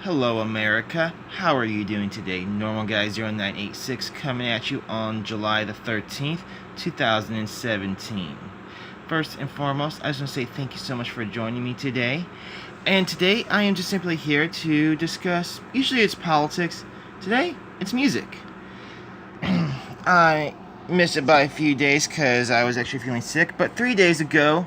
Hello, America. How are you doing today? Normal Guy 0986 coming at you on July the 13th, 2017. First and foremost, I just want to say thank you so much for joining me today. And today, I am just simply here to discuss, usually it's politics. Today, it's music. I missed it by a few days because I was actually feeling sick, but 3 days ago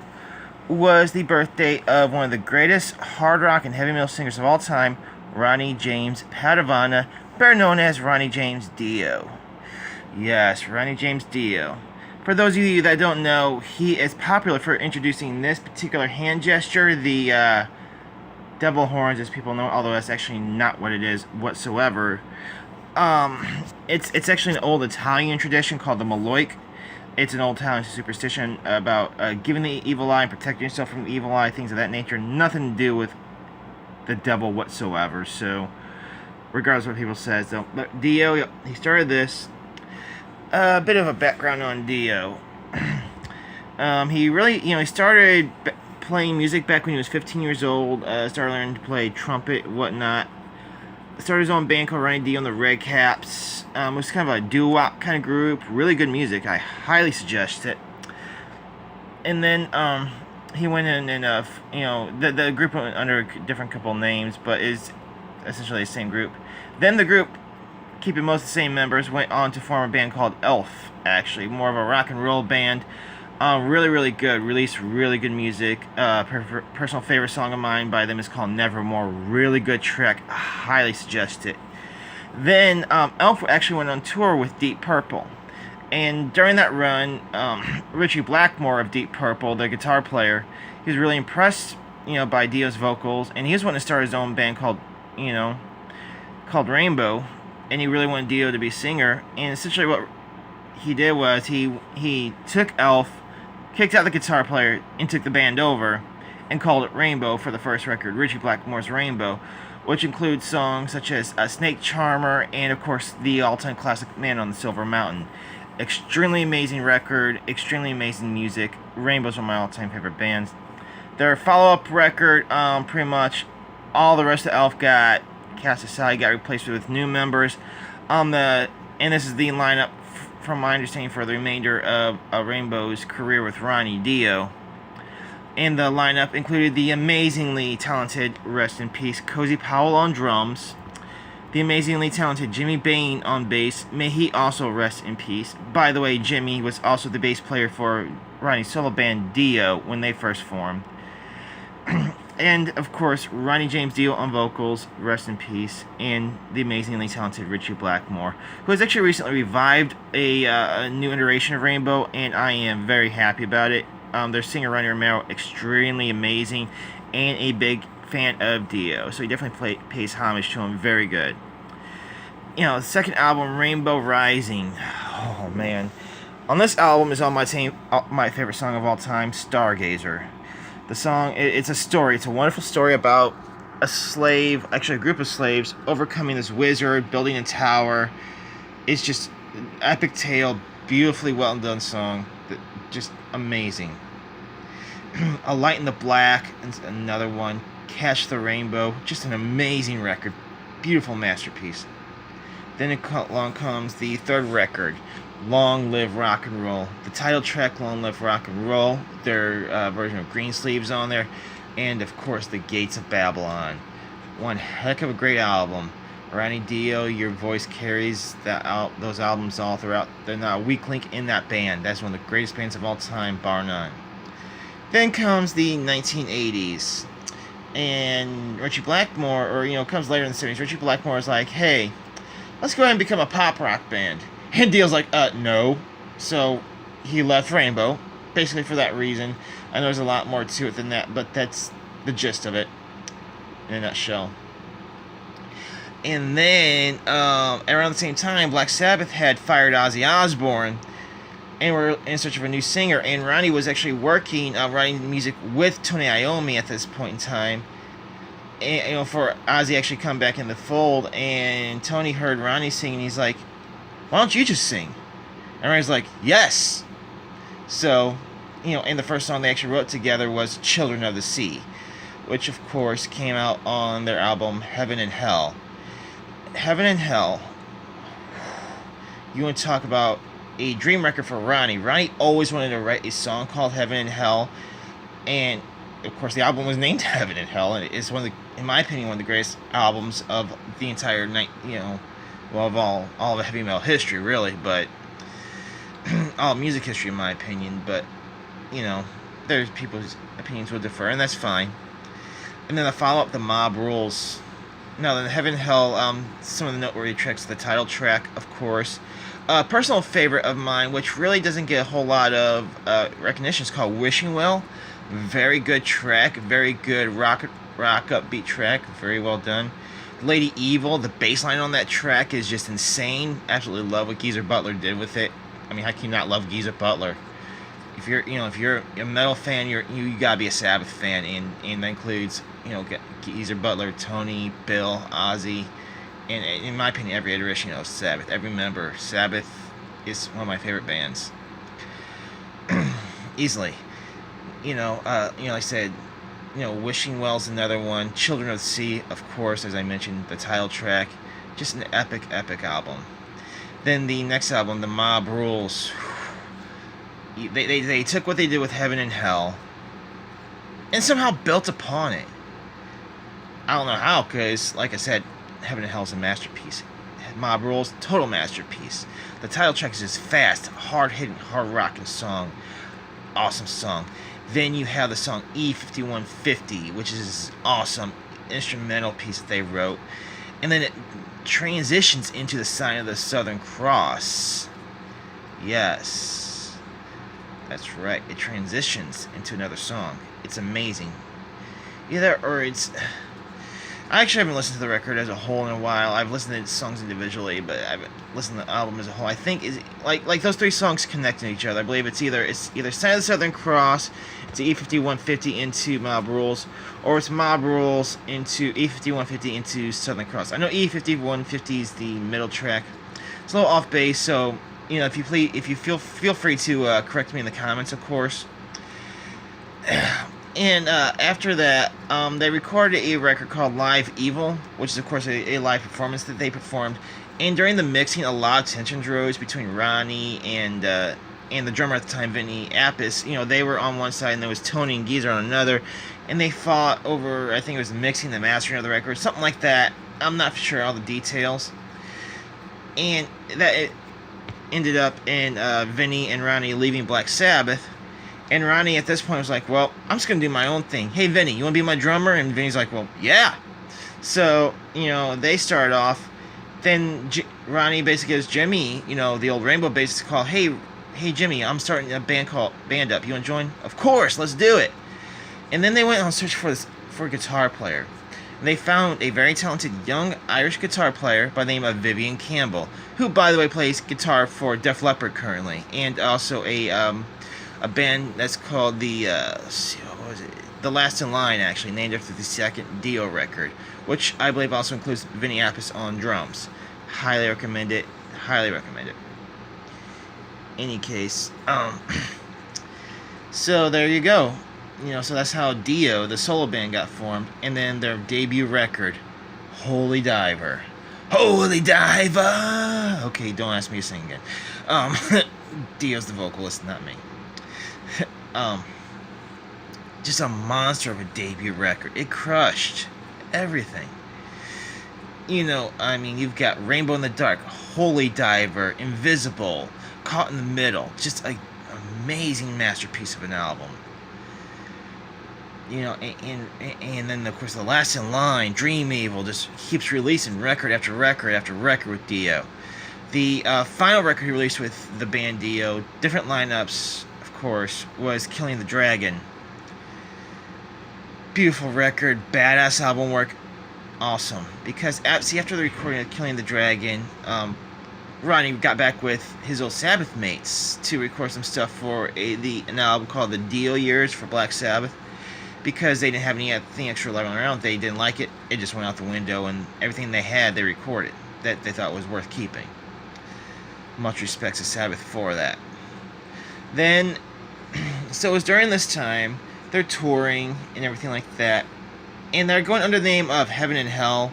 was the birthday of one of the greatest hard rock and heavy metal singers of all time, Ronnie James Padavana, better known as Ronnie James Dio. Yes, Ronnie James Dio. For those of you that don't know, he is popular for introducing this particular hand gesture, the devil horns, as people know, although that's actually not what it is whatsoever. It's actually an old Italian tradition called the Maloik. It's an old Italian superstition about giving the evil eye and protecting yourself from the evil eye, things of that nature. Nothing to do with the devil whatsoever. So, regardless of what people say, so Dio, he started this. A bit of a background on Dio. He really, he started playing music back when he was 15 years old. Started learning to play trumpet, whatnot. Started his own band called Ronnie Dio and the Red Caps. It was kind of a doo-wop kind of group. Really good music. I highly suggest it. And then he went in and the group went under a different couple names, but is essentially the same group. Then the group, keeping most of the same members, went on to form a band called Elf. Actually, more of a rock and roll band. Really good. Released really good music. Personal favorite song of mine by them is called Nevermore. Really good track. I highly suggest it. Then Elf actually went on tour with Deep Purple. And during that run, Richie Blackmore of Deep Purple, the guitar player, he was really impressed, by Dio's vocals, and he was wanting to start his own band called called Rainbow, and he really wanted Dio to be a singer. And essentially, what he did was he took Elf, kicked out the guitar player, and took the band over, and called it Rainbow for the first record, Richie Blackmore's Rainbow, which includes songs such as Snake Charmer and, of course, the all-time classic Man on the Silver Mountain. Extremely amazing record, extremely amazing music. Rainbow's one of my all-time favorite bands. Their follow-up record, pretty much all the rest of Elf got cast aside, got replaced with new members. And this is the lineup, from my understanding, for the remainder of Rainbow's career with Ronnie Dio. And the lineup included the amazingly talented, rest in peace, Cozy Powell on drums, the amazingly talented Jimmy Bain on bass. May he also rest in peace. By the way, Jimmy was also the bass player for Ronnie's solo band Dio when they first formed. And, of course, Ronnie James Dio on vocals, rest in peace, and the amazingly talented Richie Blackmore, who has actually recently revived a new iteration of Rainbow, and I am very happy about it. Their singer, Ronnie Romero, extremely amazing, and a big fan of Dio, so he definitely pays homage to him. Very good. The second album, Rainbow Rising. Oh, man. On this album is my favorite song of all time, Stargazer. The song, it's a story. It's a wonderful story about a slave, actually a group of slaves, overcoming this wizard, building a tower. It's just an epic tale, beautifully well done song. Just amazing. A Light in the Black, another one. Catch the Rainbow, just an amazing record. Beautiful masterpiece. Then along comes the third record, Long Live Rock and Roll. The title track, Long Live Rock and Roll, their version of Greensleeves on there, and of course The Gates of Babylon. One heck of a great album. Ronnie Dio, your voice carries those albums all throughout. They're not a weak link in that band. That's one of the greatest bands of all time, bar none. Then comes the 1980s. And Richie Blackmore, comes later in the 70s. Richie Blackmore is like, hey, let's go ahead and become a pop rock band. And Dio's like, no. So he left Rainbow, basically for that reason. I know there's a lot more to it than that, but that's the gist of it in a nutshell. And then, around the same time, Black Sabbath had fired Ozzy Osbourne, and were in search of a new singer. And Ronnie was actually working on writing music with Tony Iommi at this point in time. And, for Ozzy actually come back in the fold. And Tony heard Ronnie sing, and he's like, why don't you just sing? And Ronnie's like, yes. So, and the first song they actually wrote together was Children of the Sea. which of course came out on their album Heaven and Hell. Heaven and Hell. You want to talk about a dream record for Ronnie. Ronnie always wanted to write a song called Heaven and Hell, and of course the album was named Heaven and Hell, and it's one of the, in my opinion, one of the greatest albums of the entire night, of all of heavy metal history, really, but all music history, in my opinion. But there's people's opinions will differ, and that's fine. And then the follow-up, The Mob Rules. Now, then Heaven and Hell, some of the noteworthy tracks, the title track, of course. A personal favorite of mine, which really doesn't get a whole lot of recognition, is called Wishing Well. Very good track, very good rock upbeat track, very well done. Lady Evil, the bass line on that track is just insane. Absolutely love what Geezer Butler did with it. I mean, how can you not love Geezer Butler? If you're a metal fan, you gotta be a Sabbath fan, and that includes Geezer Butler, Tony, Bill, Ozzy, and in my opinion, every iteration of Sabbath, every member. Sabbath is one of my favorite bands, easily. Like I said, Wishing Well's another one. Children of the Sea, of course, as I mentioned, the title track, just an epic album. Then the next album, The Mob Rules. They took what they did with Heaven and Hell and somehow built upon it. I don't know how, because, like I said, Heaven and Hell is a masterpiece. Mob Rules, total masterpiece. The title track is just fast, hard-hitting, hard-rocking song. Awesome song. Then you have the song E5150, which is this awesome instrumental piece that they wrote. And then it transitions into the Sign of the Southern Cross. Yes. That's right. It transitions into another song. It's amazing. I actually haven't listened to the record as a whole in a while. I've listened to songs individually, but I haven't listened to the album as a whole. I think is like those three songs connect to each other. I believe it's either Sign of the Southern Cross, it's E5150 into Mob Rules, or it's Mob Rules into E5150 into Southern Cross. I know E5150 is the middle track. It's a little off base, so if you feel free to correct me in the comments, of course. And after that, they recorded a record called Live Evil, which is, of course, a live performance that they performed. And during the mixing, a lot of tension rose between Ronnie and the drummer at the time, Vinny Appice. They were on one side, and there was Tony and Geezer on another. And they fought over, I think it was mixing, the mastering of the record, something like that. I'm not sure all the details. And that it ended up in Vinny and Ronnie leaving Black Sabbath. And Ronnie at this point was like, well, I'm just going to do my own thing. Hey, Vinny, you want to be my drummer? And Vinny's like, well, yeah. So, they start off. Then Ronnie basically gives Jimmy, the old Rainbow bassist, call. Hey, Jimmy, I'm starting a band called Band Up. You want to join? Of course, let's do it. And then they went on search for a guitar player. And they found a very talented young Irish guitar player by the name of Vivian Campbell, who, by the way, plays guitar for Def Leppard currently, and also a band that's called the Last in Line, actually, named after the second Dio record, which I believe also includes Vinny Appice on drums. Highly recommend it. Any case, so there you go. So that's how Dio, the solo band, got formed, and then their debut record, Holy Diver. Holy Diver! Okay, don't ask me to sing again. Dio's the vocalist, not me. Just a monster of a debut record. It crushed everything. You've got Rainbow in the Dark, Holy Diver, Invisible, Caught in the Middle. Just an amazing masterpiece of an album. And then, of course, The Last in Line, Dream Evil, just keeps releasing record after record after record with Dio. The final record he released with the band Dio, different lineups, of course, was Killing the Dragon. Beautiful record, badass album work, awesome. Because, after the recording of Killing the Dragon, Ronnie got back with his old Sabbath mates to record some stuff for an album called The Dio Years for Black Sabbath. Because they didn't have anything extra lying around, they didn't like it. It just went out the window, and everything they had, they recorded that they thought was worth keeping. Much respect to Sabbath for that. Then, so it was during this time, they're touring and everything like that. And they're going under the name of Heaven and Hell.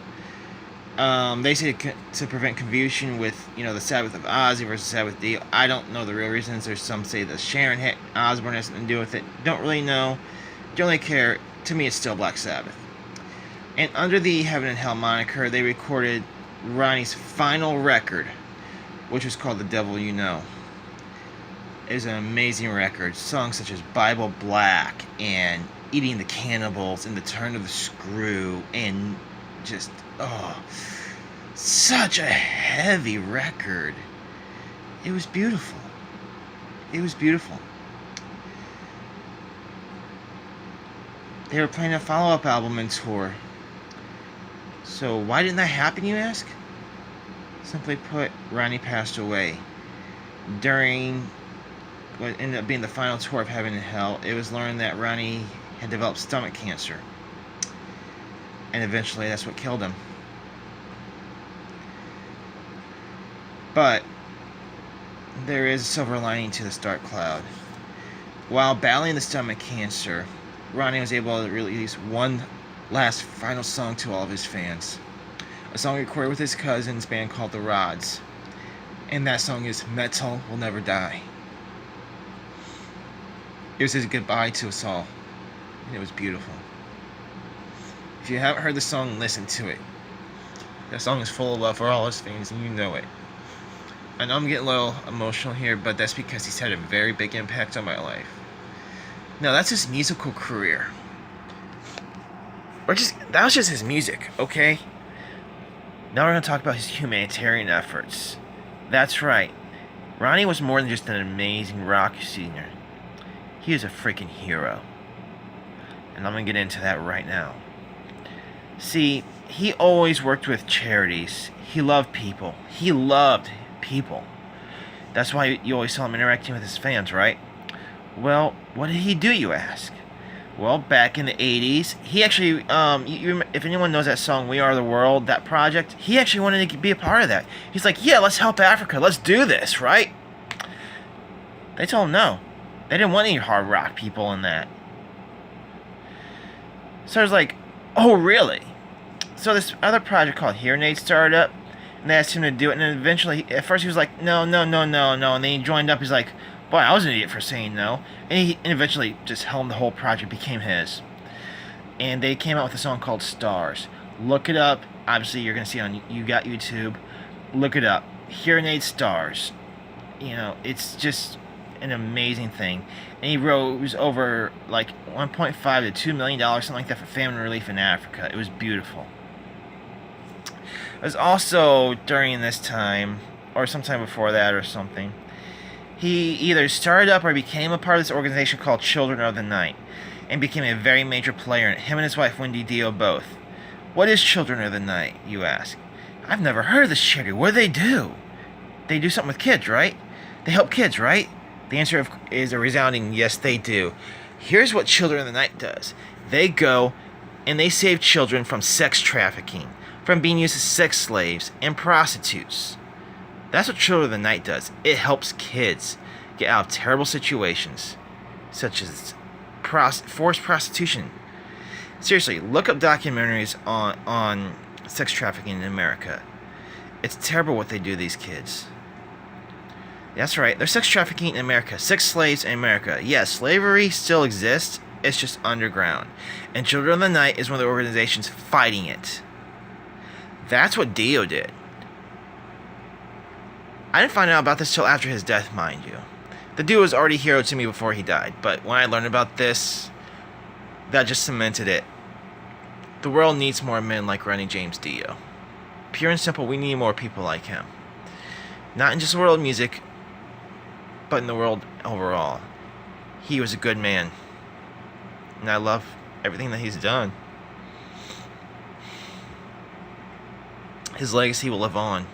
They say to prevent confusion with, the Sabbath of Ozzy versus Sabbath Dio. I don't know the real reasons. There's some say that Sharon Osbourne has something to do with it. Don't really know. Don't really care. To me, it's still Black Sabbath. And under the Heaven and Hell moniker, they recorded Ronnie's final record, which was called The Devil You Know. It was an amazing record. Songs such as Bible Black and Eating the Cannibals and The Turn of the Screw and just, such a heavy record. It was beautiful. It was beautiful. They were planning a follow-up album and tour. So why didn't that happen, you ask? Simply put, Ronnie passed away. During what ended up being the final tour of Heaven and Hell, it was learned that Ronnie had developed stomach cancer. And eventually that's what killed him. But there is a silver lining to this dark cloud. While battling the stomach cancer, Ronnie was able to release one last final song to all of his fans. A song recorded with his cousin's band called The Rods. And that song is Metal Will Never Die. It was his goodbye to us all. And it was beautiful. If you haven't heard the song, listen to it. That song is full of love for all his fans, and you know it. I know I'm getting a little emotional here, but that's because he's had a very big impact on my life. Now, that's his musical career. That was just his music, okay? Now we're going to talk about his humanitarian efforts. That's right. Ronnie was more than just an amazing rock singer. He is a freaking hero. And I'm going to get into that right now. See, he always worked with charities. He loved people. That's why you always saw him interacting with his fans, right? Well, what did he do, you ask? Well, back in the 80s, he actually, if anyone knows that song, We Are the World, that project, he actually wanted to be a part of that. He's like, yeah, let's help Africa. Let's do this, right? They told him no. They didn't want any hard rock people in that. So I was like, oh, really? So this other project called Hearing Aid started up, and they asked him to do it, and then eventually, at first he was like, no, and then he joined up, he's like, boy, I was an idiot for saying no, and he eventually just helmed the whole project, became his. And they came out with a song called Stars. Look it up, obviously you're going to see it on, you got YouTube, look it up, Hearing Aid Stars. It's just an amazing thing. And he rose over like $1.5 to $2 million, something like that, for famine relief in Africa. It was beautiful. It was also during this time, or sometime before that or something, he either started up or became a part of this organization called Children of the Night, and became a very major player in it. Him and his wife, Wendy Dio, both. What is Children of the Night, you ask? I've never heard of this charity. What do they do? They do something with kids, right? They help kids, right? The answer is a resounding yes, they do. Here's what Children of the Night does. They go and they save children from sex trafficking, from being used as sex slaves and prostitutes. That's what Children of the Night does. It helps kids get out of terrible situations, such as forced prostitution. Seriously, look up documentaries on sex trafficking in America. It's terrible what they do to these kids. That's right, there's sex trafficking in America. Sex slaves in America. Yes, slavery still exists. It's just underground. And Children of the Night is one of the organizations fighting it. That's what Dio did. I didn't find out about this till after his death, mind you. The dude was already a hero to me before he died, but when I learned about this, that just cemented it. The world needs more men like Ronnie James Dio. Pure and simple, we need more people like him. Not in just the world of music, but in the world overall. He was a good man. And I love everything that he's done. His legacy will live on.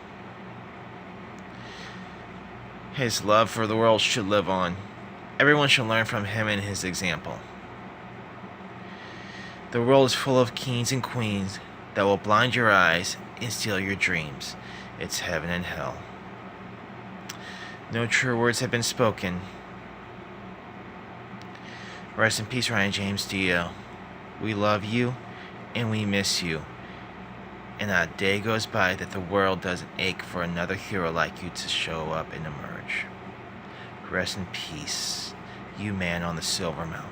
His love for the world should live on. Everyone should learn from him and his example. The world is full of kings and queens that will blind your eyes and steal your dreams. It's heaven and hell. No true words have been spoken. Rest in peace, Ronnie James Dio. We love you, and we miss you. And not a day goes by that the world doesn't ache for another hero like you to show up and emerge. Rest in peace, you man on the Silver Mountain.